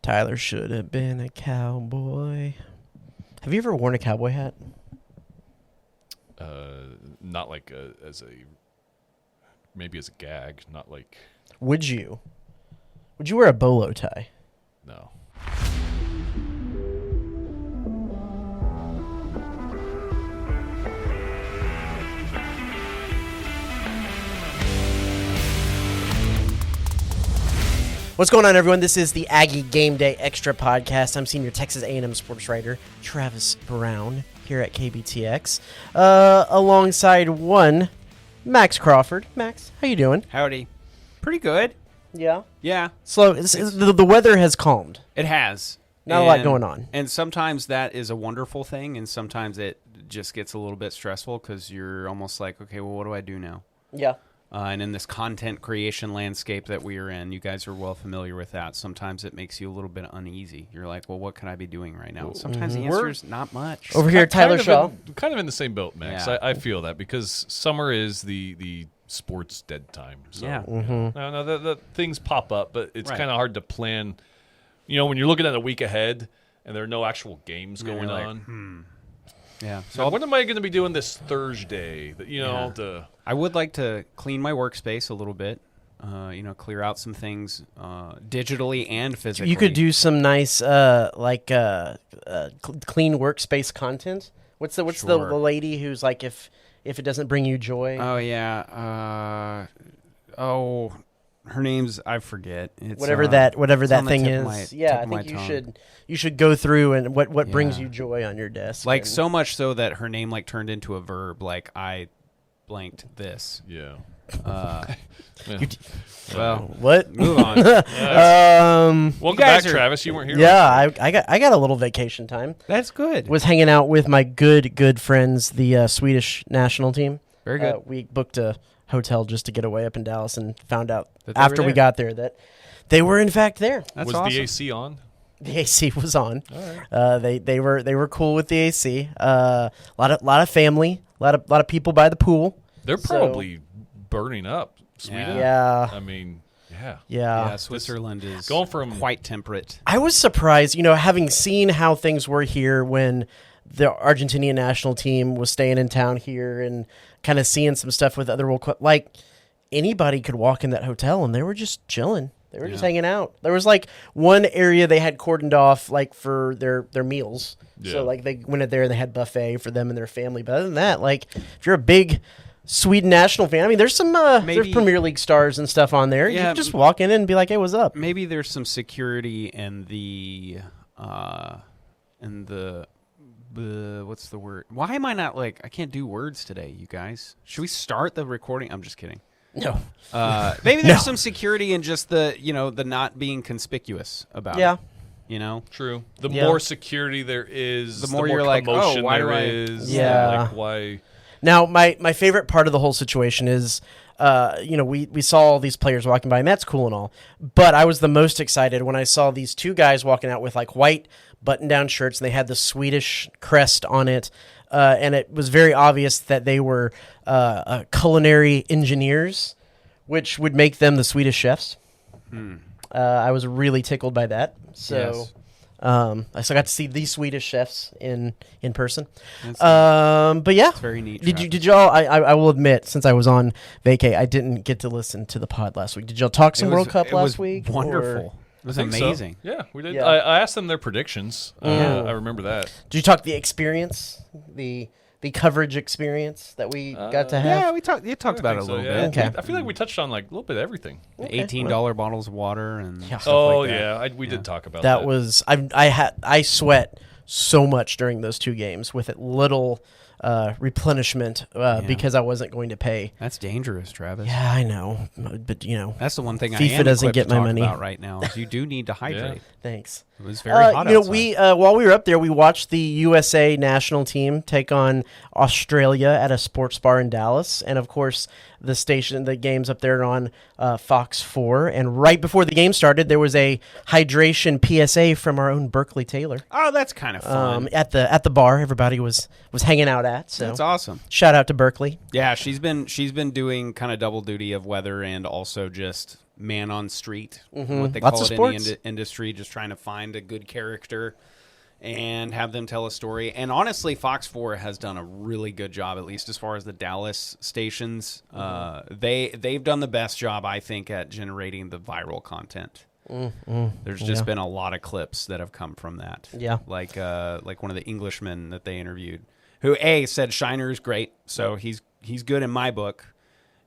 Tyler should have been a cowboy. Have you ever worn a cowboy hat? Not like maybe as a gag, not like. Would you? Would you wear a bolo tie? No. What's going on, everyone? This is the Aggie Game Day Extra Podcast. I'm senior Texas A&M sports writer Travis Brown here at KBTX, alongside one Max Crawford. Max, how you doing? Howdy. Pretty good. Yeah. Yeah. So the weather has calmed. It has. Not a lot going on. And sometimes that is a wonderful thing, and sometimes it just gets a little bit stressful because you're almost like, okay, well, what do I do now? Yeah. And in this content creation landscape that we are in, you guys are well familiar with that. Sometimes it makes you a little bit uneasy. You're like, well, what can I be doing right now? Sometimes the answer is not much. Over here, Tyler Shaw. Kind of in the same boat, Max. Yeah. I feel that because summer is the sports dead time. So, Yeah. No, the things pop up, but it's Right. kind of hard to plan. You know, when you're looking at a week ahead and there are no actual games going You're like, on. Yeah. So what am I going to be doing this Thursday? I would like to clean my workspace a little bit. Clear out some things digitally and physically. You could do some nice clean workspace content. What's the Sure. lady who's like if it doesn't bring you joy? Oh yeah. Her name's I forget. It's, whatever that on thing the tip is. of my- Yeah, tip I of my think tongue. you should go through and what brings Yeah. you joy on your desk. Like and- so much so that her name like turned into a verb. Like I blanked this. Yeah. You Well, what? move on. Welcome guys back, are- Travis. You weren't here. Yeah, I got a little vacation time. That's good. Was hanging out with my good friends, the Swedish national team. Very good. We booked a hotel just to get away up in Dallas and found out That they were after we there. got there that they were in fact there. That's Was awesome. the AC on? The AC was on. All right. They were cool with the AC. A lot of family, a lot of people by the pool. They're So- probably burning up. Sweden. Yeah. I mean, yeah. Yeah, Switzerland is going from- quite temperate. I was surprised, having seen how things were here when the Argentinian national team was staying in town here and kind of seeing some stuff with other like anybody could walk in that hotel and they were just chilling. They were just hanging out. There was like one area they had cordoned off like for their meals. Yeah. So like they went in there and they had buffet for them and their family. But other than that, like if you're a big Sweden national fan, I mean, there's some there's Premier League stars and stuff on there. You Yeah. can just walk in and be like, "Hey, what's up?" Maybe there's some security in the what's the word? Why am I not like I can't do words today, you guys? Should we start the recording? I'm just kidding. No. Maybe there's some security in just the the not being conspicuous about Yeah. it. You know? True. The Yeah. more security there is, The more you're like, oh, commotion why do there I- is. Yeah. Like why? Now, my favorite part of the whole situation is, we saw all these players walking by, and that's cool and all. But I was the most excited when I saw these two guys walking out with like white button-down shirts, and they had the Swedish crest on it, and it was very obvious that they were culinary engineers, which would make them the Swedish chefs. I was really tickled by that. So. Yes. I still got to see these Swedish chefs in person. That's But yeah, very neat. Did y'all? I will admit, since I was on vacay, I didn't get to listen to the pod last week. Did y'all talk some World Cup last week? Wonderful. It was I think so. amazing. Yeah, we did. Yeah. I asked them their predictions. I remember that. Did you talk the experience, the coverage experience that we got to have? Yeah, we talked. You talked about it a little yeah. bit. Okay. I feel like we touched on like a little bit of everything. $18 bottles of water and Yeah. stuff Oh like that. yeah, we did talk about That was I sweat so much during those two games with it little replenishment because I wasn't going to pay. That's dangerous, Travis. Yeah, I know, but That's the one thing FIFA I am doesn't equipped get to my talk money. about right now. Is you do need to hydrate. thanks. It was very hot outside. We while we were up there, we watched the USA national team take on Australia at a sports bar in Dallas, and of course, the games up there on Fox 4. And right before the game started, there was a hydration PSA from our own Berkeley Taylor. Oh, that's kind of fun. At the bar, everybody was hanging out at. So That's awesome. shout out to Berkeley. Yeah, she's been doing kind of double duty of weather and also just man on street, Mm-hmm. what they Lots call of it sports. in the industry, just trying to find a good character and have them tell a story. And honestly, Fox 4 has done a really good job, at least as far as the Dallas stations. They've done the best job, I think, at generating the viral content. There's just been a lot of clips that have come from that. Yeah. Like one of the Englishmen that they interviewed, who said Shiner is great, so he's good in my book.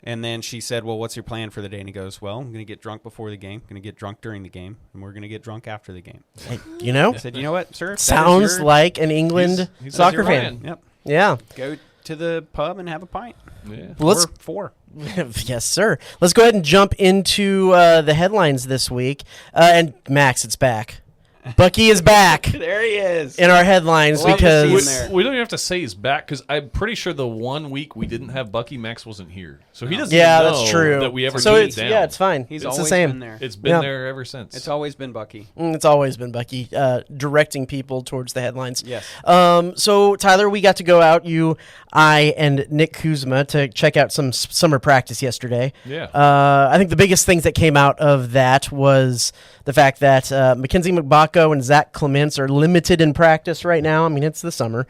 And then she said, well, what's your plan for the day? And he goes, well, I'm going to get drunk before the game, going to get drunk during the game, and we're going to get drunk after the game. Hey, you know, I said, you know what, sir? sounds like an England he's soccer your fan. man. Yep. Yeah. Go to the pub and have a pint. Yeah. Well, let's Or 4. yes, sir. Let's go ahead and jump into the headlines this week. And Max, it's back. Bucky is back There he is. in our headlines Love to see him because there. We don't even have to say he's back because I'm pretty sure the 1 week we didn't have Bucky, Max wasn't here, so he doesn't. yeah, even know that's true. That we ever so took it it's down. yeah, it's fine. He's it's always the same. been there. It's been Yeah. there ever since. It's always been Bucky. It's always been Bucky directing people towards the headlines. Yes. So Tyler, we got to go out, I, and Nick Kuzma, to check out some summer practice yesterday. Yeah. I think the biggest things that came out of that was the fact that Mackenzie Mgbako and Zach Clements are limited in practice right now. I mean, it's the summer.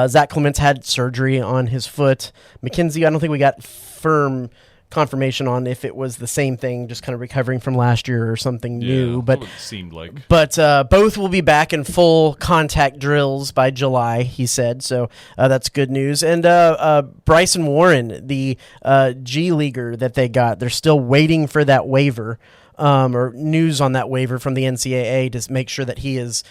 Zach Clements had surgery on his foot. Mackenzie, I don't think we got firm confirmation on if it was the same thing, just kind of recovering from last year or something new. But it seemed like. But both will be back in full contact drills by July, he said. So that's good news. And Bryson Warren, the G Leaguer that they got, they're still waiting for that waiver. Or news on that waiver from the NCAA to make sure that he is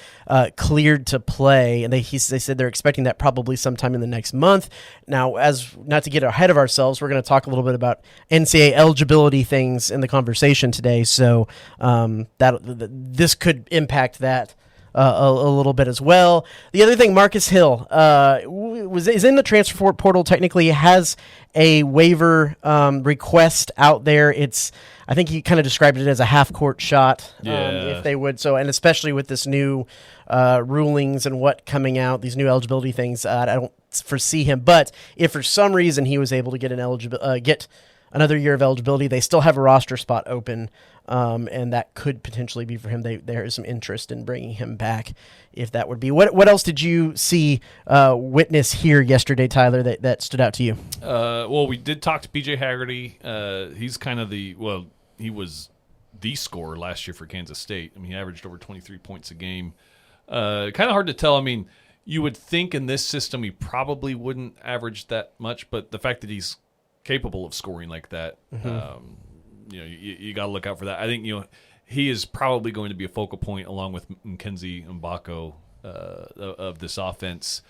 cleared to play. And they said they're expecting that probably sometime in the next month. Now, as not to get ahead of ourselves, we're going to talk a little bit about NCAA eligibility things in the conversation today. So this could impact that a little bit as well. The other thing, Marcus Hill is in the transfer portal. Technically, has a waiver request out there. I think he kind of described it as a half-court shot, if they would. So, and especially with this new rulings and what coming out, these new eligibility things, I don't foresee him. But if for some reason he was able to get get another year of eligibility, they still have a roster spot open, and that could potentially be for him. There is some interest in bringing him back, if that would be. What else did you see, witness here yesterday, Tyler, that stood out to you? Well, we did talk to PJ Haggerty. He's kind of he was the scorer last year for Kansas State. I mean, he averaged over 23 points a game. Kind of hard to tell. I mean, you would think in this system he probably wouldn't average that much, but the fact that he's capable of scoring like that, you got to look out for that. I think he is probably going to be a focal point along with Mackenzie Mgbako of this offense.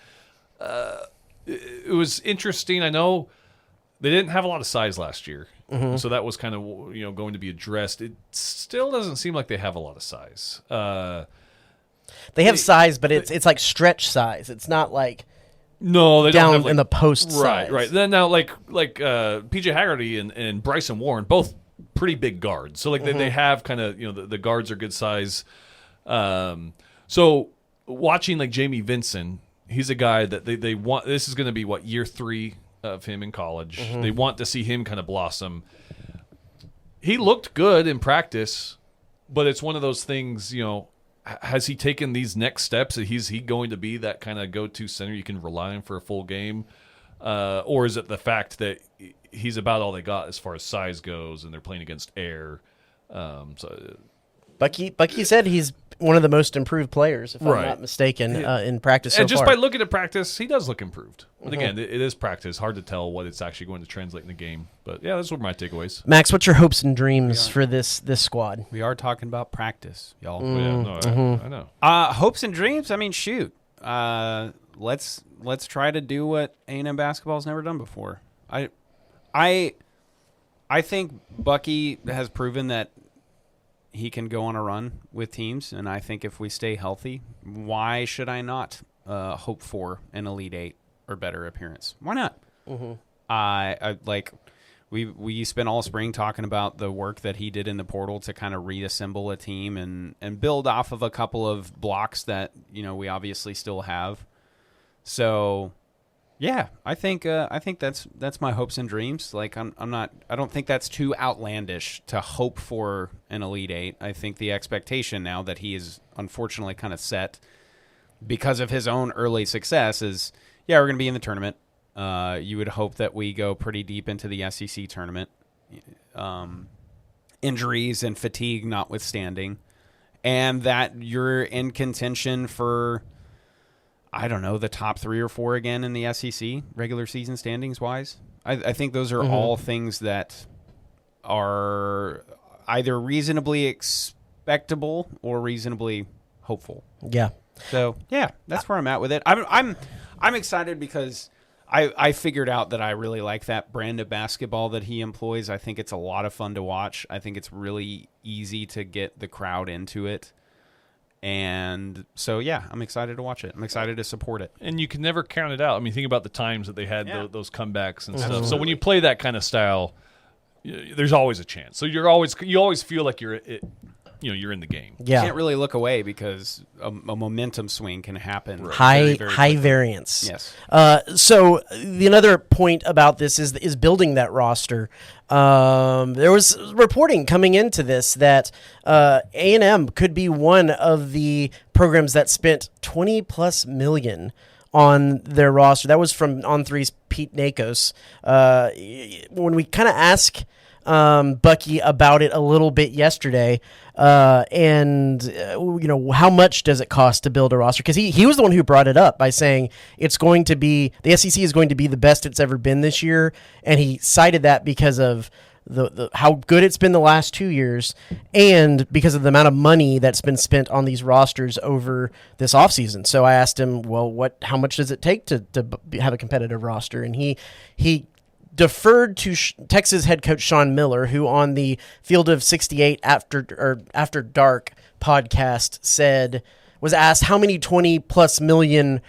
It was interesting. I know they didn't have a lot of size last year, so that was kind of going to be addressed. It still doesn't seem like they have a lot of size. They have size, but it's like stretch size. It's not like no, they down don't have in the post size. Right. Then now, like PJ Haggerty and Bryson Warren, both pretty big guards. So they have kind of the guards are good size. So watching like Jamie Vinson, he's a guy that they want. This is going to be year 3 of him in college. They want to see him kind of blossom. He looked good in practice, but it's one of those things, has he taken these next steps? Is he going to be that kind of go-to center you can rely on for a full game? Or is it the fact that he's about all they got as far as size goes and they're playing against air? Bucky said he's one of the most improved players, if I'm Right. not mistaken, in practice so And just far. by looking at practice, he does look improved. But again, it is practice. Hard to tell what it's actually going to translate in the game. But yeah, those were my takeaways. Max, what's your hopes and dreams for this squad? We are talking about practice, y'all. Yeah, no, I know. Hopes and dreams. I mean, shoot. Let's try to do what A&M basketball's never done before. I think Bucky has proven that he can go on a run with teams, and I think if we stay healthy, why should I not hope for an Elite Eight or better appearance? Why not? I like. We spent all spring talking about the work that he did in the portal to kind of reassemble a team and build off of a couple of blocks that we obviously still have. So, Yeah, I think that's my hopes and dreams. Like I don't think that's too outlandish to hope for an Elite Eight. I think the expectation now that he is unfortunately kind of set because of his own early success is, yeah, we're going to be in the tournament. You would hope that we go pretty deep into the SEC tournament, injuries and fatigue notwithstanding, and that you're in contention for, I don't know, the top 3 or 4 again in the SEC, regular season standings wise. I think those are all things that are either reasonably expectable or reasonably hopeful. Yeah. So yeah, that's where I'm at with it. I'm excited because I figured out that I really like that brand of basketball that he employs. I think it's a lot of fun to watch. I think it's really easy to get the crowd into it. And so, yeah, I'm excited to watch it. I'm excited to support it. And you can never count it out. I mean, think about the times that they had those comebacks and stuff. So when you play that kind of style, there's always a chance. So you always feel like you're in the game. Yeah. You can't really look away because a momentum swing can happen. Right. Very, very high quickly. variance. Yes. So the another point about this is building that roster. There was reporting coming into this that A&M could be one of the programs that spent $20+ million on their roster. That was from On3's Pete Nakos. When we kind of ask Bucky about it a little bit yesterday, and how much does it cost to build a roster? Because he was the one who brought it up by saying it's going to be, the SEC is going to be the best it's ever been this year, and he cited that because of the how good it's been the last 2 years, and because of the amount of money that's been spent on these rosters over this offseason. So I asked him, well, how much does it take to have a competitive roster? And he deferred to Texas head coach Sean Miller, who on the Field of 68 After Dark podcast was asked how many $20+ million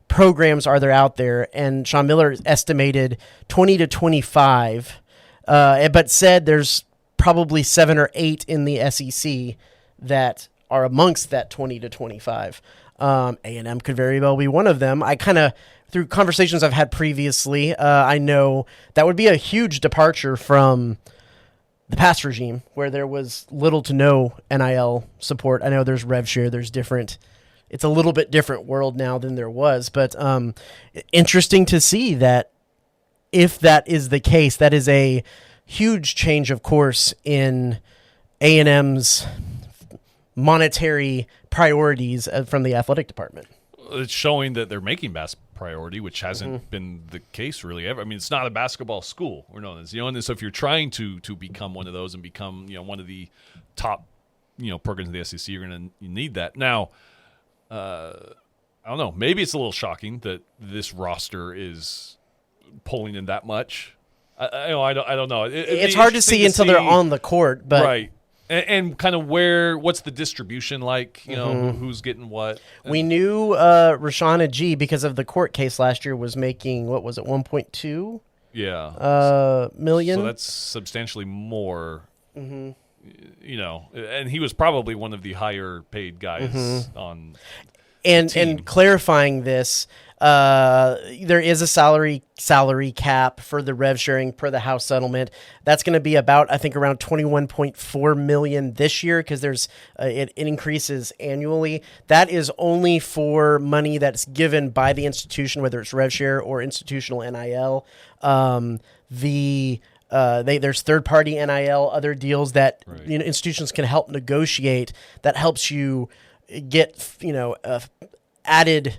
programs are there out there, and Sean Miller estimated 20 to 25, but said there's probably 7 or 8 in the SEC that are amongst that 20 to 25. A&M could very well be one of them. I kind of, through conversations I've had previously, I know that would be a huge departure from the past regime where there was little to no NIL support. I know there's rev share, there's different, it's a little bit different world now than there was, but interesting to see that if that is the case, that is a huge change of course in A&M's monetary priorities from the athletic department. It's showing that they're making basketball priority, which hasn't been the case really ever. I mean, it's not a basketball school. We're known as, and so if you're trying to become one of those and become, one of the top, programs in the SEC, you're going to need that. Now, I don't know. Maybe it's a little shocking that this roster is pulling in that much. I don't know. It's hard to see until they're on the court, but right. And kind of what's the distribution like? Who's getting what? We knew Rashana G, because of the court case last year, was making, what was it, 1.2? Yeah. Million. So that's substantially more. Mm-hmm. And he was probably one of the higher paid guys on. And clarifying this, there is a salary cap for the rev sharing per the House settlement. That's going to be about, I think, around $21.4 million this year, because there's it increases annually. That is only for money that's given by the institution, whether it's rev share or institutional NIL. There's third-party NIL, other deals that institutions can help negotiate that helps you get added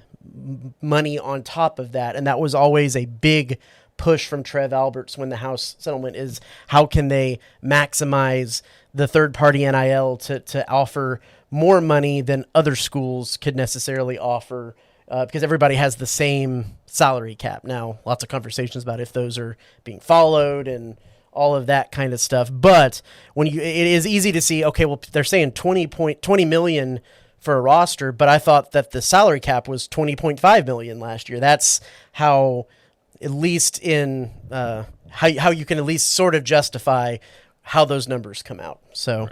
money on top of that. And that was always a big push from Trev Alberts when the House settlement is how can they maximize the third-party NIL to offer more money than other schools could necessarily offer, because everybody has the same salary cap. Now, lots of conversations about if those are being followed and all of that kind of stuff. But it is easy to see, okay, well, they're saying 20 million for a roster, but I thought that the salary cap was 20.5 million last year. That's how, at least in how you can at least sort of justify how those numbers come out. So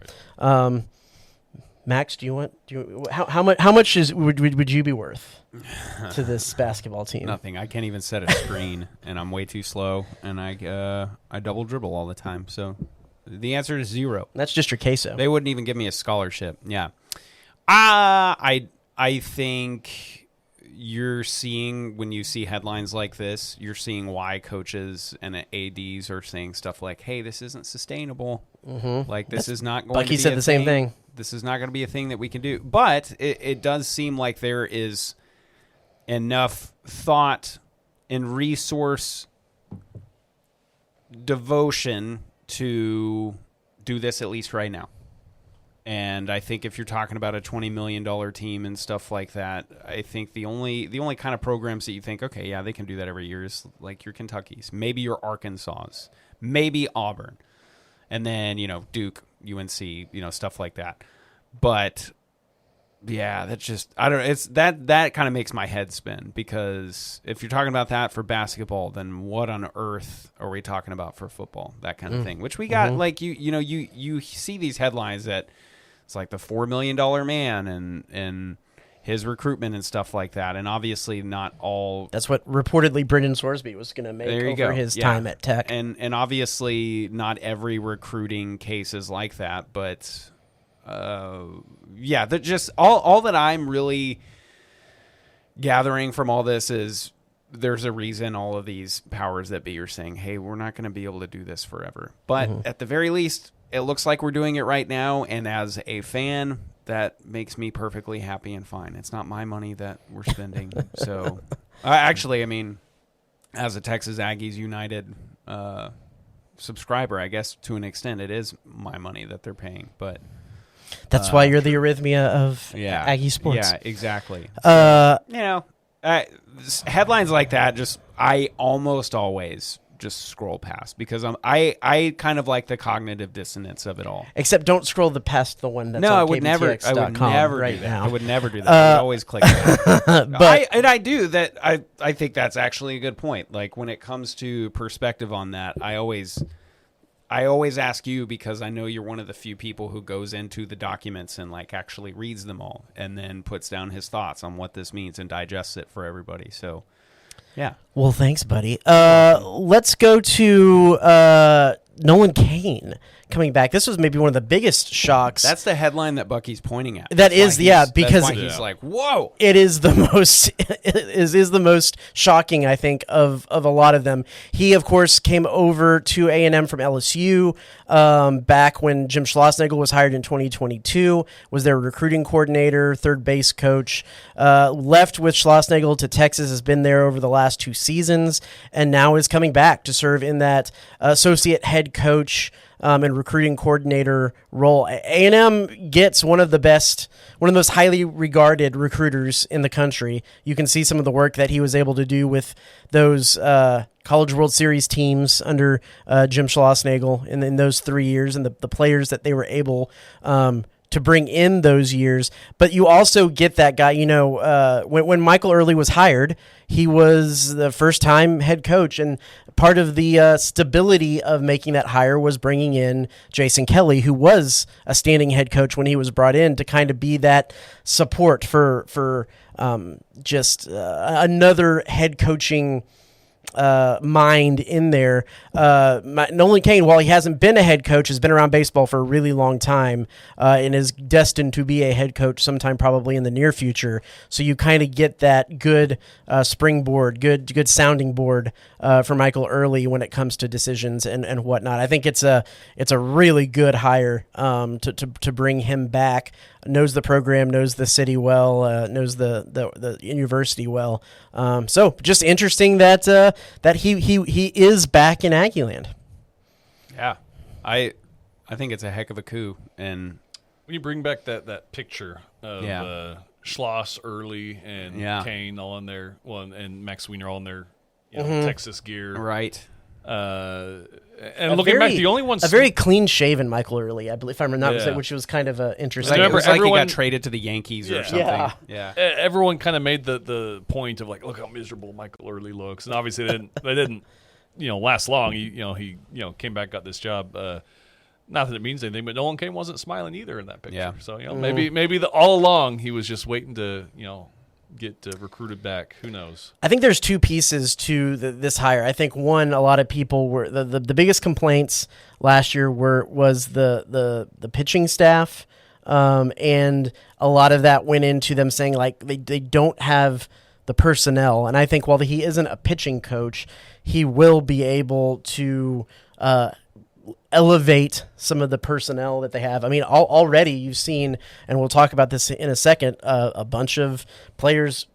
Max, how much would you be worth to this basketball team? Nothing. I can't even set a screen, and I'm way too slow, and I double dribble all the time. So the answer is 0. That's just your queso. They wouldn't even give me a scholarship. Yeah. I think you're seeing, when you see headlines like this, you're seeing why coaches and ADs are saying stuff like, hey, this isn't sustainable. Mm-hmm. Like, this is not going Bucky to be said the same thing. This is not going to be a thing that we can do. But it does seem like there is enough thought and resource devotion to do this at least right now. And I think if you're talking about a $20 million team and stuff like that, I think the only kind of programs that you think, okay, yeah, they can do that every year is like your Kentuckys, maybe your Arkansas, maybe Auburn, and then, Duke, UNC, stuff like that. But yeah, that's just, I don't know. It's that kind of makes my head spin, because if you're talking about that for basketball, then what on earth are we talking about for football? That kind of thing, which we got, like, you see these headlines that it's like the $4 million man and his recruitment and stuff like that. And obviously not all. That's what reportedly Brendan Sorsby was going to make over his time at Tech. And obviously not every recruiting case is like that, but that just all that I'm really gathering from all this is there's a reason all of these powers that be are saying, hey, we're not going to be able to do this forever. But at the very least, it looks like we're doing it right now. And as a fan, that makes me perfectly happy and fine. It's not my money that we're spending. So actually, I mean, as a Texas Aggies United subscriber, I guess to an extent, it is my money that they're paying. But that's why you're the arrhythmia of Aggie sports. Yeah, exactly. Headlines like that, I almost always just scroll past, because I kind of like the cognitive dissonance of it all. Except don't scroll past the one that's on KBTX.com right now. I would never do that. I would always click that. But I do that. I think that's actually a good point. Like, when it comes to perspective on that, I always ask you, because I know you're one of the few people who goes into the documents and like actually reads them all and then puts down his thoughts on what this means and digests it for everybody. So, yeah. Well, thanks, buddy. Let's go to Nolan Cain coming back. This was maybe one of the biggest shocks. That's the headline that Bucky's pointing at. Because that's why he's like, whoa. It is the most is the most shocking, I think, of a lot of them. He, of course, came over to A&M from LSU back when Jim Schlossnagle was hired in 2022, was their recruiting coordinator, third base coach, left with Schlossnagle to Texas, has been there over the last 2 seasons, and now is coming back to serve in that associate head coach and recruiting coordinator role. A&M gets one of the most highly regarded recruiters in the country. You can see some of the work that he was able to do with those College World Series teams under Jim Schlossnagle in those 3 years, and the players that they were able to bring in those years. But you also get that guy, when Michael Early was hired, he was the first-time head coach, and part of the stability of making that hire was bringing in Jason Kelly, who was a standing head coach when he was brought in, to kind of be that support for another head coaching mind in there. Nolan Cain, while he hasn't been a head coach, has been around baseball for a really long time and is destined to be a head coach sometime probably in the near future. So you kind of get that good springboard, good sounding board for Michael Early when it comes to decisions and whatnot. I think it's a really good hire to bring him back. Knows the program, knows the city well, knows the university well. So just interesting that he is back in Aggieland. Yeah, I think it's a heck of a coup. And when you bring back that picture of Schloss, Early, and Kane all in there, and Max Wiener all in their Texas gear, right? And looking back, the only one a very clean-shaven Michael Early, I believe, if I'm not mistaken, which was kind of interesting. It was like he got traded to the Yankees or something. Yeah. Everyone kind of made the point of like, look how miserable Michael Early looks, and obviously they didn't last long. He came back, got this job. Not that it means anything, but Nolan Kane wasn't smiling either in that picture. Yeah. So maybe all along he was just waiting to get recruited back. Who knows? I think there's two pieces to this hire. I think one, a lot of people were the biggest complaints last year was the pitching staff, and a lot of that went into them saying like they don't have the personnel. And I think while he isn't a pitching coach, he will be able to elevate some of the personnel that they have. I mean, already you've seen, and we'll talk about this in a second, a bunch of players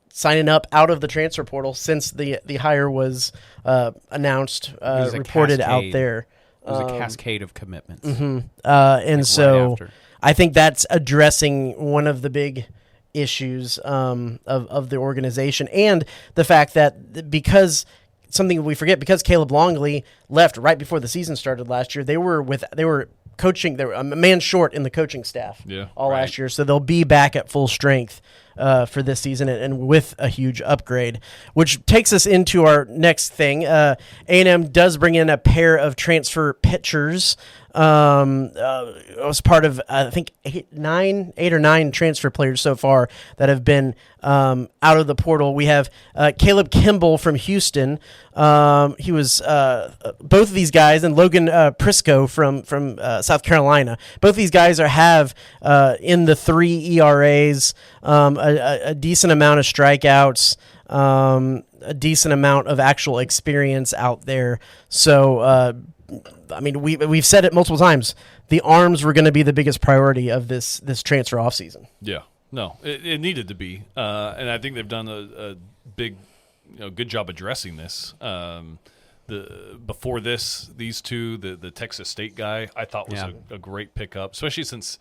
signing up out of the transfer portal since the hire was announced, reported out there. It was a cascade of commitments. Mm-hmm. And so I think that's addressing one of the big issues of the organization, and the fact that because something we forget, because Caleb Longley left right before the season started last year, they were coaching, they were a man short in the coaching staff last year, so they'll be back at full strength for this season, and with a huge upgrade, which takes us into our next thing. A&M does bring in a pair of transfer pitchers. It was part of, I think, eight or nine transfer players so far that have been out of the portal. We have Caleb Kimball from Houston. He was both of these guys, and Logan Prisco from South Carolina. Both of these guys have in the 3 ERAs, a decent amount of strikeouts, a decent amount of actual experience out there. So, I mean, we've said it multiple times. The arms were going to be the biggest priority of this transfer offseason. Yeah, no, it needed to be, and I think they've done a big, good job addressing this. Before these two, the Texas State guy, I thought was a great pickup, especially since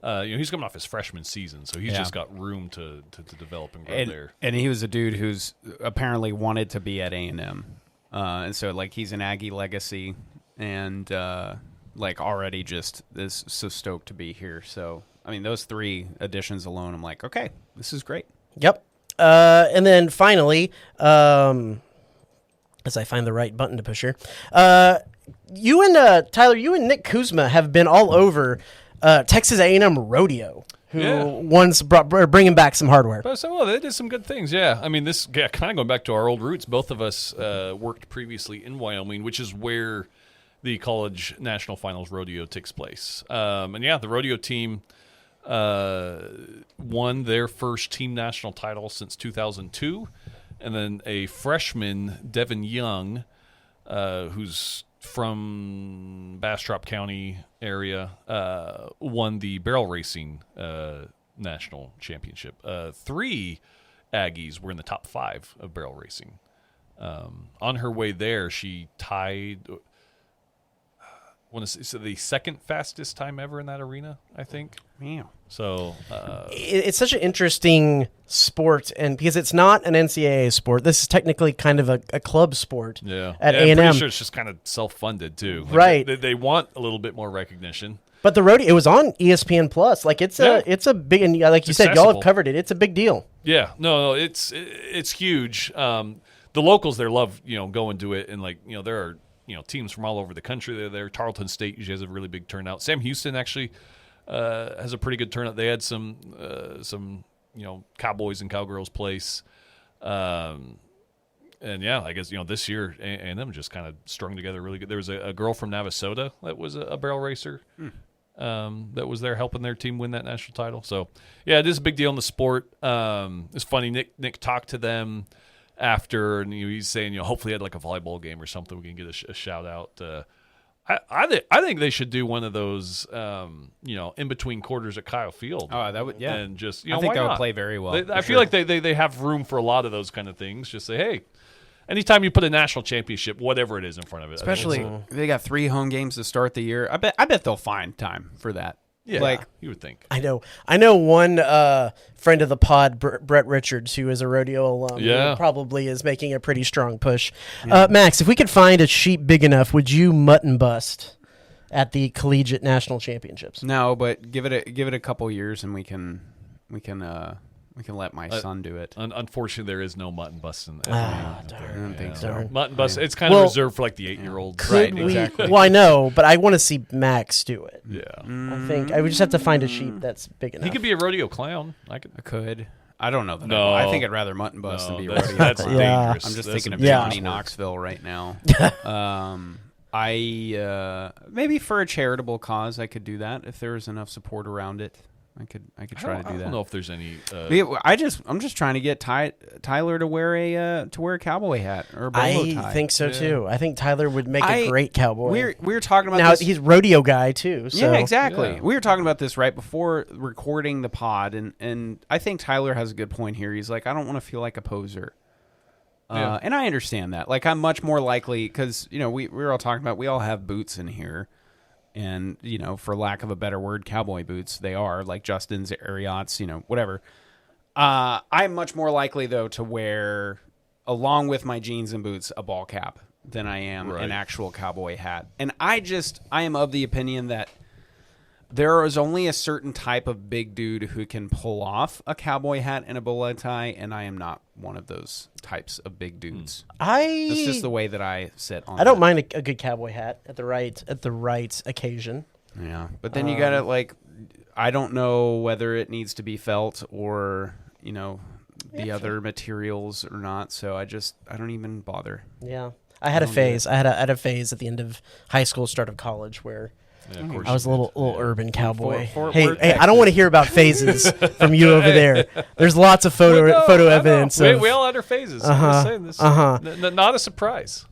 he's coming off his freshman season, so he's just got room to develop and grow there. And he was a dude who's apparently wanted to be at A&M, and so like he's an Aggie legacy. And already just is so stoked to be here. So I mean, those 3 additions alone, I'm like, okay, this is great. Yep. And then finally, as I find the right button to push here, you and Tyler, you and Nick Kuzma have been all over Texas A&M Rodeo, who once bringing back some hardware. But they did some good things. Yeah, I mean, kind of going back to our old roots. Both of us worked previously in Wyoming, which is where the college national finals rodeo takes place. The rodeo team won their first team national title since 2002. And then a freshman, Devin Young, who's from Bastrop County area, won the barrel racing national championship. 3 Aggies were in the top 5 of barrel racing. On her way there, she tied... So the second fastest time ever in that arena, I think. Yeah. So it's such an interesting sport, and because it's not an NCAA sport, this is technically kind of a club sport. Yeah. At A&M. A&M. I'm pretty sure it's just kind of self-funded too. Right. They want a little bit more recognition. But the rodeo, it was on ESPN Plus. Like it's a big, and like you said, y'all have covered it. It's a big deal. Yeah. No, it's huge. The locals there love going to it, and there are. Teams from all over the country. They're there. Tarleton State usually has a really big turnout. Sam Houston actually has a pretty good turnout. They had some cowboys and cowgirls place. I guess this year A&M just kind of strung together really good. There was a girl from Navasota that was a barrel racer that was there helping their team win that national title. So it is a big deal in the sport. It's funny. Nick talked to them after, and he's saying, hopefully he had like a volleyball game or something. We can get a shout out. I think they should do one of those, in between quarters at Kyle Field. Oh, that would, and just, I think that would play very well. I feel like they have room for a lot of those kind of things. Just say, hey, anytime you put a national championship, whatever it is, in front of it, especially they got 3 home games to start the year. I bet they'll find time for that. Yeah, you would think. I know one friend of the pod, Brett Richards, who is a rodeo alum, who probably is making a pretty strong push. Yeah. Max, if we could find a sheep big enough, would you mutton bust at the collegiate national championships? No, but give it a couple years, and we can We can let my son do it. Unfortunately, there is no mutton bust in there. I don't think so. Mutton bust. It's kind of reserved for like the 8-year-olds. Could we? Well, I know, but I want to see Max do it. Yeah. I think I would just have to find a sheep that's big enough. He could be a rodeo clown. I could. I don't know. No. I think I'd rather mutton bust than be rodeo. That's clown. dangerous. I'm just That's thinking of some Johnny dangerous Knoxville right now. I maybe for a charitable cause I could do that if there was enough support around it. I could try to do that. I don't know if there's any. I'm just trying to get Tyler to wear a cowboy hat or a bolo tie. I think so too. I think Tyler would make a great cowboy. We were talking about now this. he's a rodeo guy too. So. Yeah, exactly. Yeah. We were talking about this right before recording the pod, and I think Tyler has a good point here. He's like, I don't want to feel like a poser. And I understand that. Like, I'm much more likely because we were all talking about we all have boots in here. And, for lack of a better word, cowboy boots, they are, like Justin's, Ariat's, whatever. I'm much more likely, though, to wear, along with my jeans and boots, a ball cap than I am an actual cowboy hat. And I am of the opinion that there is only a certain type of big dude who can pull off a cowboy hat and a bolo tie, and I am not one of those types of big dudes. That's just the way that I sit on. I don't mind a good cowboy hat at the right occasion. Yeah, but then you gotta I don't know whether it needs to be felt or the other materials or not. So I don't even bother. Yeah, I had a phase. I had a phase at the end of high school, start of college, where I was a little urban cowboy. Hey, I don't want to hear about phases from you over there. There's lots of photo evidence. We all had our phases. I'm just saying this. Not a surprise.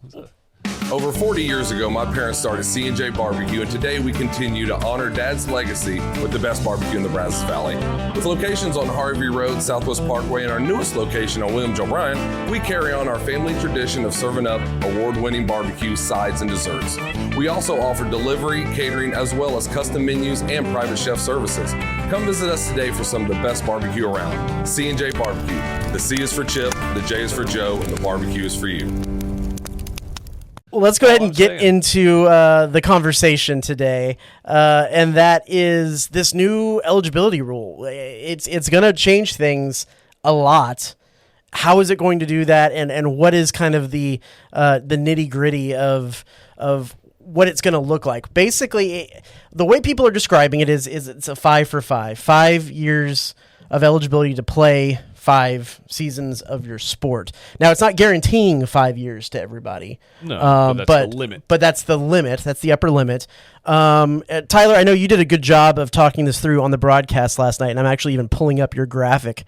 Over 40 years ago, my parents started C&J Barbecue, and today we continue to honor Dad's legacy with the best barbecue in the Brazos Valley. With locations on Harvey Road, Southwest Parkway, and our newest location on William O'Brien, we carry on our family tradition of serving up award-winning barbecue, sides, and desserts. We also offer delivery, catering, as well as custom menus and private chef services. Come visit us today for some of the best barbecue around. C&J Barbecue. The C is for Chip, the J is for Joe, and the barbecue is for you. Well, let's go ahead and get into the conversation today, and that is this new eligibility rule. It's going to change things a lot. How is it going to do that, and what is kind of the nitty gritty of what it's going to look like? Basically, the way people are describing it is it's a 5 for 5, 5 years of eligibility to play 5 seasons of your sport. Now, it's not guaranteeing 5 years to everybody. No, but that's the limit. But that's the limit. That's the upper limit. Tyler, I know you did a good job of talking this through on the broadcast last night, and I'm actually even pulling up your graphic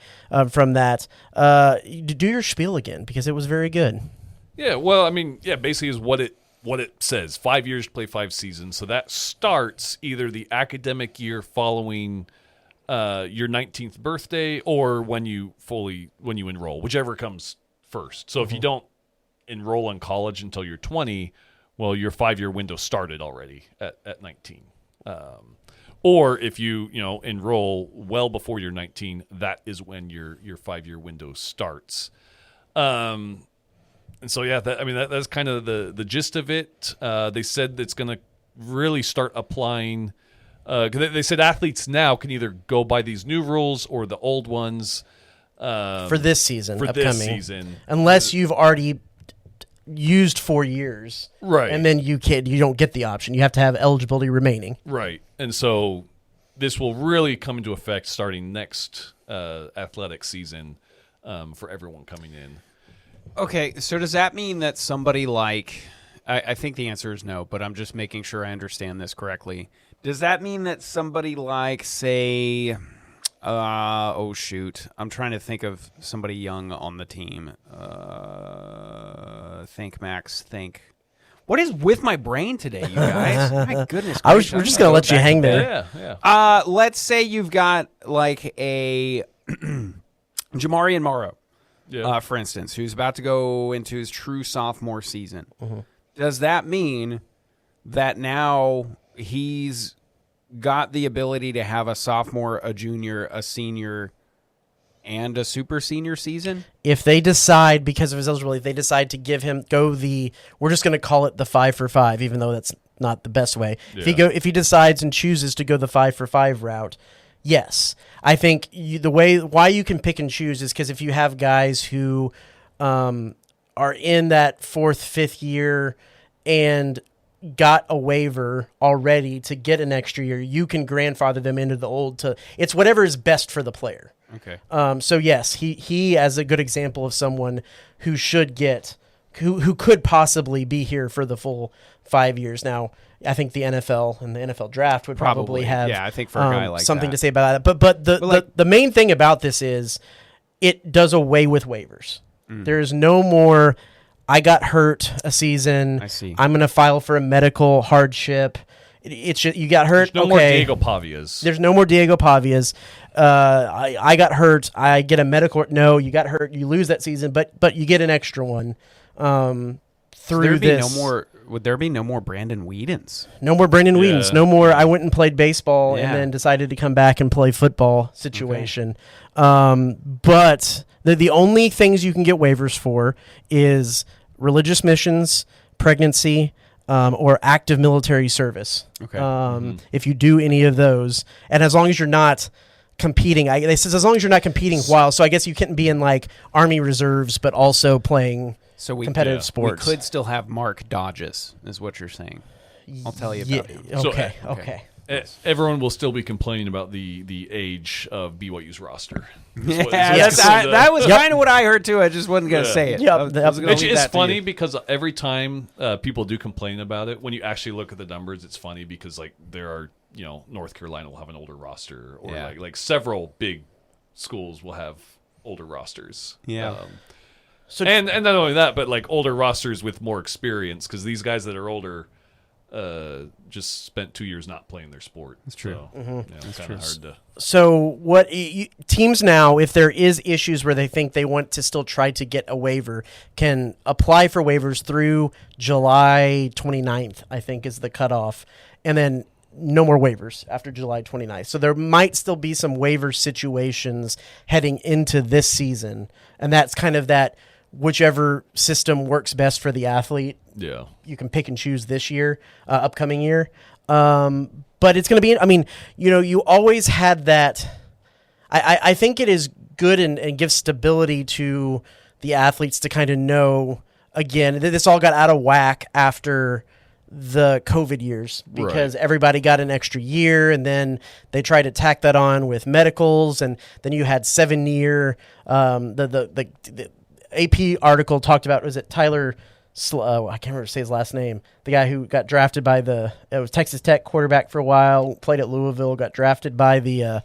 from that. Do your spiel again, because it was very good. Yeah, well, basically is what it says. 5 years to play 5 seasons. So that starts either the academic year following your 19th birthday or when you enroll, whichever comes first. So if you don't enroll in college until you're 20, well, your 5-year window started already at 19. Or if you enroll well before you're 19, that is when your 5-year window starts. And so that's kind of the gist of it. They said it's going to really start applying. They said athletes now can either go by these new rules or the old ones for this season, upcoming. Unless you've already used 4 years, right? And then you don't get the option. You have to have eligibility remaining, right? And so this will really come into effect starting next athletic season for everyone coming in. Okay, so does that mean that somebody like I think the answer is no, but I'm just making sure I understand this correctly. Does that mean that somebody like, say, I'm trying to think of somebody young on the team. Think, Max, think. What is with my brain today, you guys? My goodness gracious. We're just going to let you hang there. Yeah. Let's say you've got like a Jamarian Morrow, for instance, who's about to go into his true sophomore season. Mm-hmm. Does that mean that now he's got the ability to have a sophomore, a junior, a senior, and a super senior season? If they decide, because of his eligibility, if they decide to give him we're just going to call it the 5 for 5, even though that's not the best way. Yeah. If he decides and chooses to go the 5 for 5 route, Yes. I think why you can pick and choose is because if you have guys who are in that 4th, 5th year and got a waiver already to get an extra year, you can grandfather them into the old. It's whatever is best for the player. Okay. So yes, he as a good example of someone who should get who could possibly be here for the full 5 years. Now, I think the NFL and the NFL draft would probably have I think for a guy like something that. to say about that. But the main thing about this is it does away with waivers. There's no more. I got hurt a season. I see. I'm going to file for a medical hardship. It's just, you got hurt. There's no more Diego Pavias. There's no more Diego Pavias. I got hurt. I get a medical. No, you got hurt. You lose that season, but you get an extra one. Through this, would there be no more Brandon Whedons? No more Brandon Whedons. Yeah. No more. I went and played baseball and Yeah. then decided to come back and play football situation. But the only things you can get waivers for is religious missions, pregnancy, or active military service. Okay. If you do any of those, and as long as you're not competing, they says as long as you're not competing while. So I guess you can't be in like Army reserves, but also playing. So competitive sports. We could still have Mark Dodges, is what you're saying. I'll tell you about him. Okay. So, okay. Everyone will still be complaining about the age of BYU's roster. That was kind of what I heard too. I just wasn't going to say it. Yep. I was gonna Which leave is that to funny you. because every time people do complain about it, when you actually look at the numbers, it's funny because like there are North Carolina will have an older roster, or Yeah. like several big schools will have older rosters. Yeah. So and not only that, but like older rosters with more experience because these guys that are older just spent 2 years not playing their sport. That's true. So, it's kind of hard to. So what teams now, if there is issues where they think they want to still try to get a waiver, can apply for waivers through July 29th, I think is the cutoff. And then no more waivers after July 29th. So there might still be some waiver situations heading into this season. And that's kind of that whichever system works best for the athlete. Yeah. You can pick and choose this year, upcoming year. But it's going to be, I mean, you always had that. I think it is good and gives stability to the athletes to kind of know, again, this all got out of whack after the COVID years because everybody got an extra year and then they tried to tack that on with medicals. And then you had 7-year, the AP article talked about, was it Tyler? I can't remember to say his last name. The guy who got drafted by it was Texas Tech quarterback for a while, played at Louisville, got drafted by the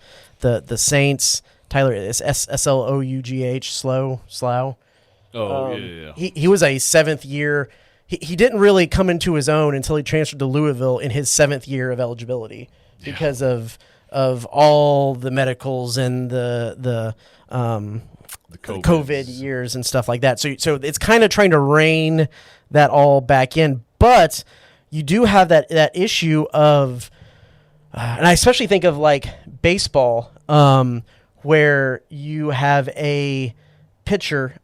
Saints. Tyler is Slough. Slough. Oh yeah. He was a 7th year. He didn't really come into his own until he transferred to Louisville in his 7th year of eligibility because of all the medicals and the COVID years and stuff like that. So it's kind of trying to rein that all back in. But you do have that issue of, and I especially think of like baseball, where you have a pitcher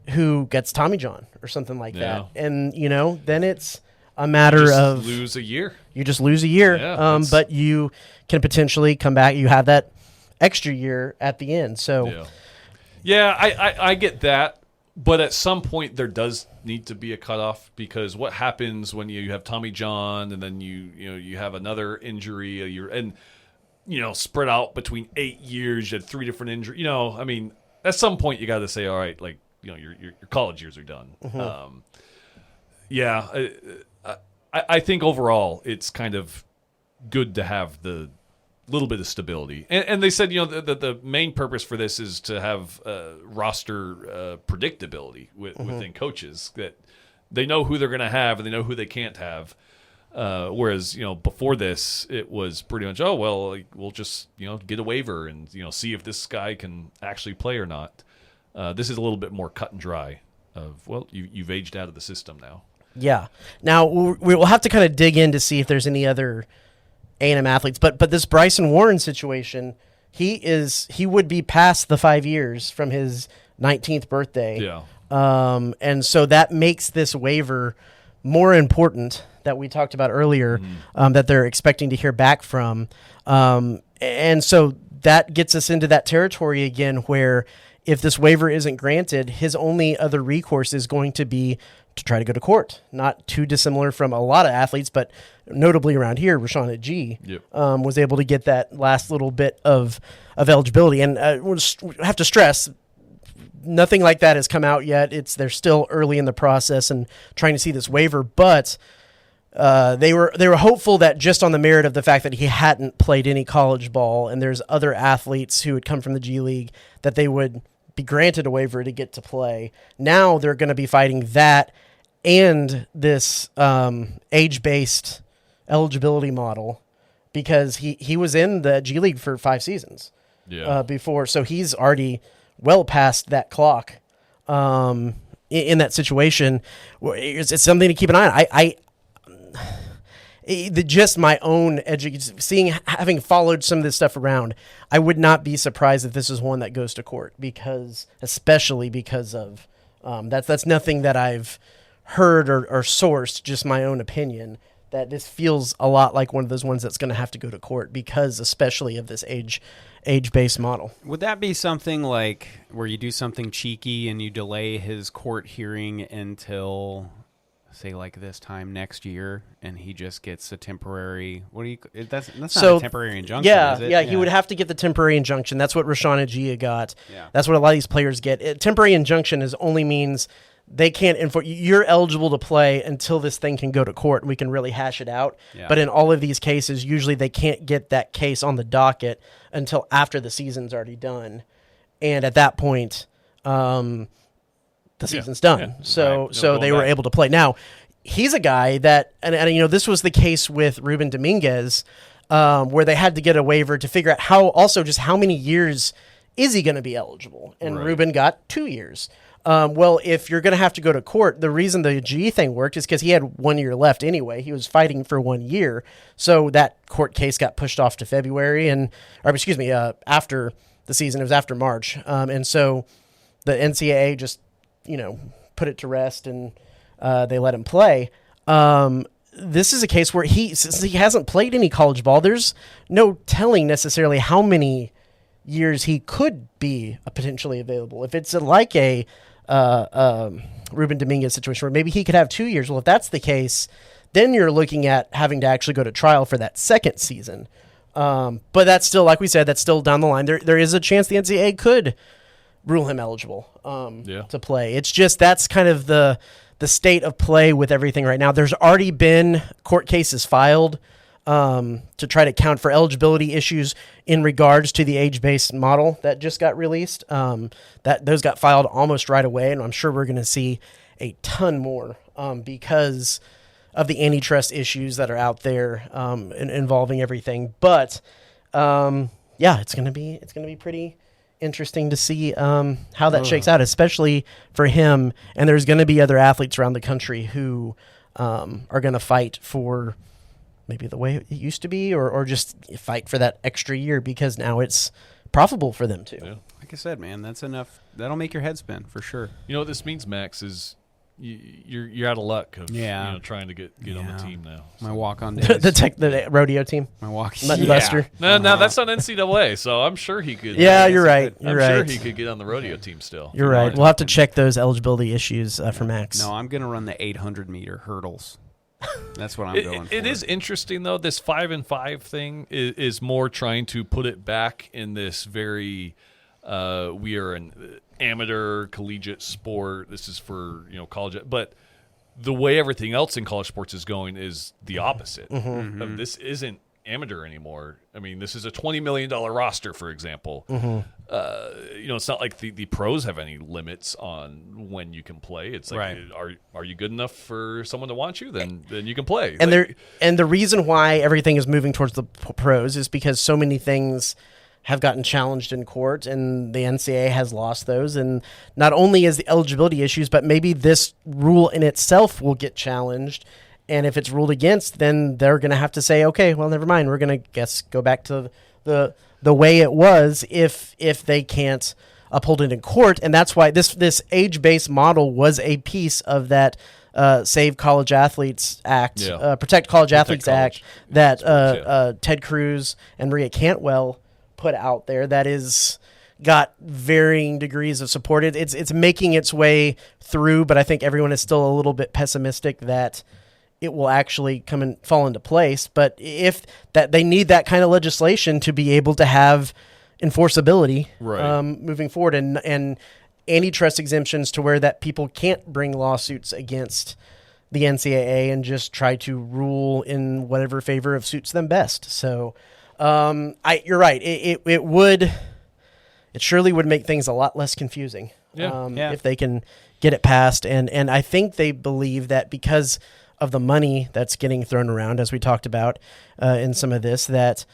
who gets Tommy John or something like that. And, then it's a matter of lose a year. You just lose a year, but you can potentially come back. You have that extra year at the end. So, I get that, but at some point there does need to be a cutoff because what happens when you have Tommy John and then you have another injury a year and spread out between 8 years, you had 3 different injuries. I mean, at some point you got to say, all right, like your college years are done. Mm-hmm. I think overall it's kind of good to have the little bit of stability. And they said, the main purpose for this is to have roster predictability within coaches, that they know who they're going to have and they know who they can't have. Whereas, before this, it was pretty much, we'll just, get a waiver and, see if this guy can actually play or not. This is a little bit more cut and dry of, you've aged out of the system now. Yeah. Now, we'll have to kind of dig in to see if there's any other A&M athletes, but this Bryson Warren situation, he would be past the 5 years from his 19th birthday. Yeah. And so that makes this waiver more important that we talked about earlier, that they're expecting to hear back from. And so that gets us into that territory again where if this waiver isn't granted, his only other recourse is going to be to try to go to court. Not too dissimilar from a lot of athletes, but notably around here, Rashawn G was able to get that last little bit of eligibility. And we'll have to stress, nothing like that has come out yet. They're still early in the process and trying to see this waiver, but they were hopeful that just on the merit of the fact that he hadn't played any college ball and there's other athletes who had come from the G League that they would be granted a waiver to get to play. Now they're going to be fighting that and this age-based eligibility model because he was in the G League for 5 seasons before, so he's already well past that clock in that situation. It's something to keep an eye on. Just my own education, having followed some of this stuff around, I would not be surprised if this is one that goes to court especially because of that's nothing that I've heard or sourced, just my own opinion, that this feels a lot like one of those ones that's going to have to go to court because especially of this age-based model. Would that be something like where you do something cheeky and you delay his court hearing until, say, like this time next year, and he just gets a temporary? That's not a temporary injunction. Is it? Yeah, he would have to get the temporary injunction. That's what Rashawn Agia got. Yeah. That's what a lot of these players get. Temporary injunction only means they can't enforce. You're eligible to play until this thing can go to court and we can really hash it out. Yeah. But in all of these cases, usually they can't get that case on the docket until after the season's already done, and at that point, the season's done. Yeah. So they were able to play. Now, he's a guy that, and this was the case with Ruben Dominguez, where they had to get a waiver to figure out how many years is he going to be eligible, and Ruben got 2 years. Well, if you're going to have to go to court, the reason the G thing worked is because he had 1 year left anyway. He was fighting for 1 year. So that court case got pushed off to February after the season. It was after March. And so the NCAA just, put it to rest and they let him play. This is a case where since he hasn't played any college ball, there's no telling necessarily how many years he could be potentially available. If it's like a Ruben Dominguez situation where maybe he could have 2 years. Well, if that's the case, then you're looking at having to actually go to trial for that second season. But that's still, like we said, that's still down the line. There is a chance the NCAA could rule him eligible to play. It's just that's kind of the state of play with everything right now. There's already been court cases filed to try to account for eligibility issues in regards to the age-based model that just got released. Those got filed almost right away, and I'm sure we're going to see a ton more because of the antitrust issues that are out there involving everything. But it's going to be pretty interesting to see how that shakes out, especially for him. And there's going to be other athletes around the country who are going to fight for maybe the way it used to be, or just fight for that extra year because now it's profitable for them too. Yeah. Like I said, man, that's enough. That'll make your head spin for sure. You know what this means, Max, is you're out of luck of trying to get on the team now. My walk-on days. the rodeo team. My walk. Buster. No, that's on NCAA, so I'm sure he could. Yeah, you're right. I'm sure he could get on the rodeo team still. You're right. We'll have to check those eligibility issues for Max. No, I'm going to run the 800-meter hurdles. That's what I'm going for. It is interesting, though. This 5-and-5 thing is more trying to put it back in this very we are an amateur collegiate sport. This is for college. But the way everything else in college sports is going is the opposite. Mm-hmm. This isn't amateur anymore. I mean, this is a $20 million roster, for example. Mm-hmm. It's not like the pros have any limits on when you can play. It's like, are you good enough for someone to want you? Then you can play. And the reason why everything is moving towards the pros is because so many things have gotten challenged in court, and the NCAA has lost those. And not only is the eligibility issues, but maybe this rule in itself will get challenged. And if it's ruled against, then they're going to have to say, okay, well, never mind. We're going to go back to the way it was if they can't uphold it in court. And that's why this age-based model was a piece of that Save College Athletes Act, Yeah. Protect College Athletes College. Act that Sports, Ted Cruz and Maria Cantwell put out there that is got varying degrees of support. It's making its way through, but I think everyone is still a little bit pessimistic that it will actually come and fall into place. But if that they need that kind of legislation to be able to have enforceability moving forward and antitrust exemptions to where that people can't bring lawsuits against the NCAA and just try to rule in whatever favor of suits them best. So you're right. It surely would make things a lot less confusing if they can get it passed. And I think they believe that because of the money that's getting thrown around, as we talked about in some of this, that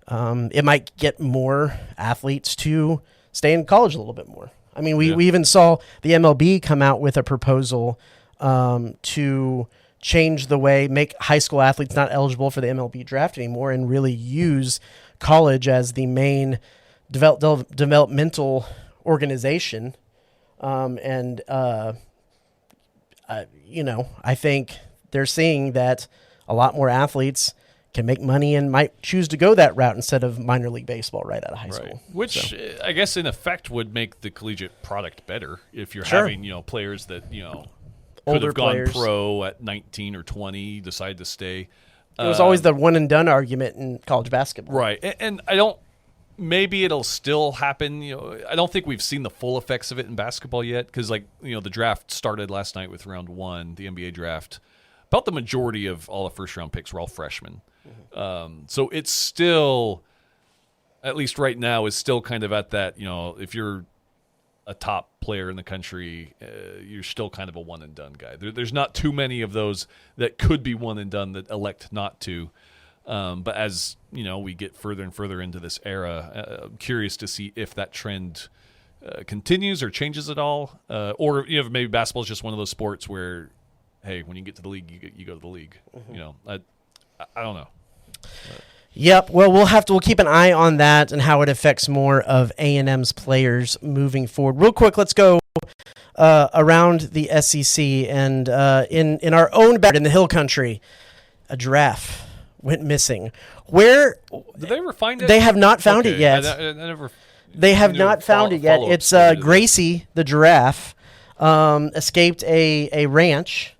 it might get more athletes to stay in college a little bit more. I mean, we even saw the MLB come out with a proposal to change the way, make high school athletes not eligible for the MLB draft anymore and really use college as the main developmental organization. I think they're seeing that a lot more athletes can make money and might choose to go that route instead of minor league baseball right out of high school. Which I guess in effect would make the collegiate product better if you're having, players that, could Older have gone players. Pro at 19 or 20, decide to stay. It was always the one and done argument in college basketball. Right. And I don't, maybe it'll still happen. I don't think we've seen the full effects of it in basketball yet because, the draft started last night with round 1, the NBA draft. About the majority of all the first-round picks were all freshmen. So it's still, at least right now, is still kind of at that, if you're a top player in the country, you're still kind of a one-and-done guy. There's not too many of those that could be one-and-done that elect not to. But as, we get further and further into this era, I'm curious to see if that trend continues or changes at all. Or maybe basketball is just one of those sports where, hey, when you get to the league, you go to the league. I don't know. Yep. Well, we'll keep an eye on that and how it affects more of A&M's players moving forward. Real quick, let's go around the SEC and in our own backyard in the Hill Country, a giraffe went missing. Where did they ever find it? They have not found it yet. I never. They have not found it yet. It's Gracie the giraffe escaped a ranch.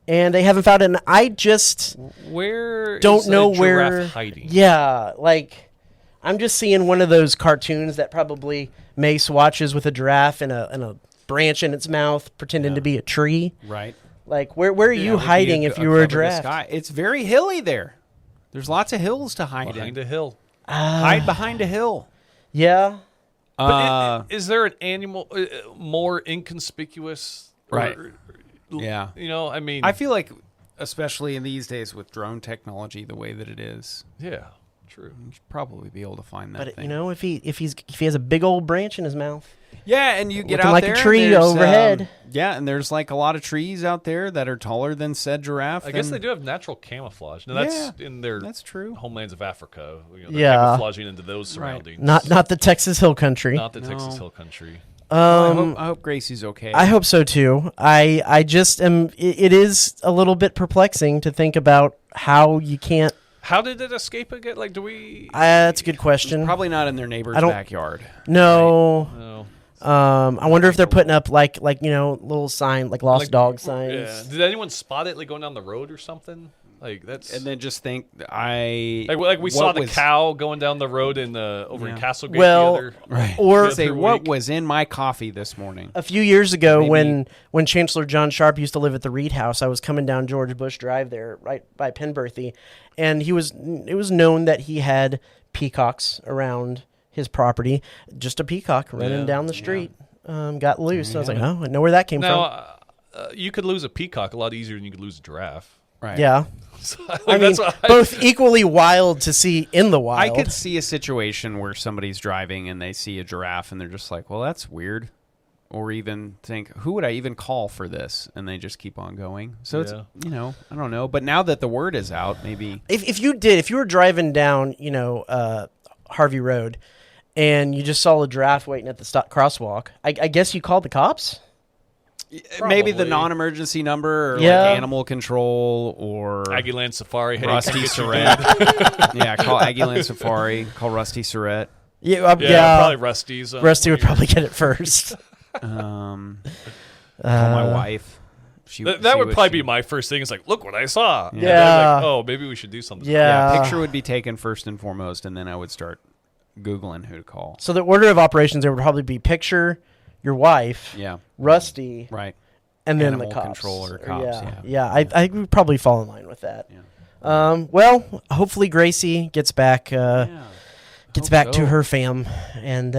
And they haven't found it. And I just don't know where. Hiding? Yeah, I'm just seeing one of those cartoons that probably Mace watches with a giraffe and a branch in its mouth, pretending to be a tree. Right. Where are you hiding if you were a giraffe? It's very hilly there. There's lots of hills to hide Behind in. a hill. Hide behind a hill. Yeah. But is there an animal more inconspicuous? Right. Yeah. I feel like, especially in these days with drone technology, the way that it is, yeah, true. you should probably be able to find that thing. If he has a big old branch in his mouth. Yeah, and you get looking out like there, a tree overhead. And there's a lot of trees out there that are taller than said giraffe. I guess they do have natural camouflage. Now that's in their true. homelands of Africa. They're camouflaging into those surroundings. Not the Texas Hill Country. Not the Texas Hill Country. I hope Gracie's okay. I hope so too. I just am. It is a little bit perplexing to think about how you can't. How did it escape again? Do we? That's a good question. Probably not in their neighbor's backyard. No. Right? No. I wonder if they're putting up little sign lost dog signs. Yeah. Did anyone spot it going down the road or something? That's and then just think we saw the cow going down the road over in Castlegate or say what was in my coffee this morning. A few years ago when Chancellor John Sharp used to live at the Reed House, I was coming down George Bush Drive there right by Penberthy, and it was known that he had peacocks around his property. Just a peacock running down the street got loose. I was like, oh, I know where that came from. You could lose a peacock a lot easier than you could lose a giraffe. Right. Yeah. Both equally wild to see in the wild. I could see a situation where somebody's driving and they see a giraffe and they're just like, well, that's weird. Or even think, who would I even call for this? And they just keep on going. So it's, I don't know. But now that the word is out, maybe. If you were driving down, Harvey Road and you just saw a giraffe waiting at the crosswalk, I guess you called the cops? Maybe the Probably. non-emergency number, or Yeah. like animal control, or Aggie Land Safari. Hey, Rusty come get your Surrett. Yeah, call Aggie Land Safari. Call Rusty Surrett. Yeah, Yeah, probably Rusty's. Rusty would probably get it first. Call my wife. That would probably be my first thing. Is like, look what I saw. And then, Yeah. like, oh, maybe we should do something. Yeah. Picture would be taken first and foremost, and then I would start Googling who to call. So the order of operations there would probably be picture, your wife, Yeah, Rusty, right. and then Animal the cops. control or cops, Yeah. I would probably fall in line with that. Well, hopefully Gracie gets back Hope back to so. her fam and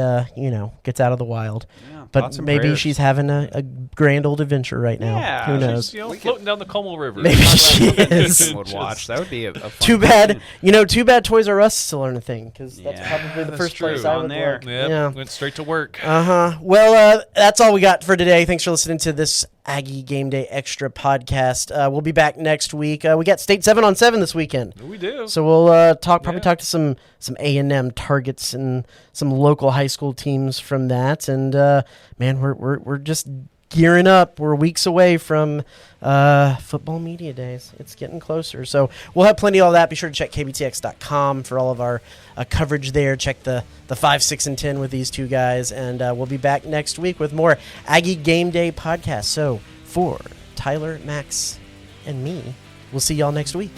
gets out of the wild. Yeah, But thoughts and maybe prayers. she's having a grand old adventure right now. Yeah, Who she's, knows? Floating down the Como River. Maybe she is. would watch. That would be a fun Too bad, thing. too bad Toys R Us still aren't a thing because that's Yeah, probably the that's first place true. I On would there. look. Yep, Yeah. went straight to work. Well, that's all we got for today. Thanks for listening to this Aggie Game Day Extra podcast. We'll be back next week. We got State 7-on-7 this weekend. We do. So we'll talk Yeah. to some A&M targets and some local high school teams from that. And man, we're just gearing up. We're weeks away from football media days. It's getting closer. So we'll have plenty of all that. Be sure to check KBTX.com for all of our coverage there. Check the 5, 6, and 10 with these two guys. And we'll be back next week with more Aggie Game Day podcast. So for Tyler, Max, and me, we'll see y'all next week.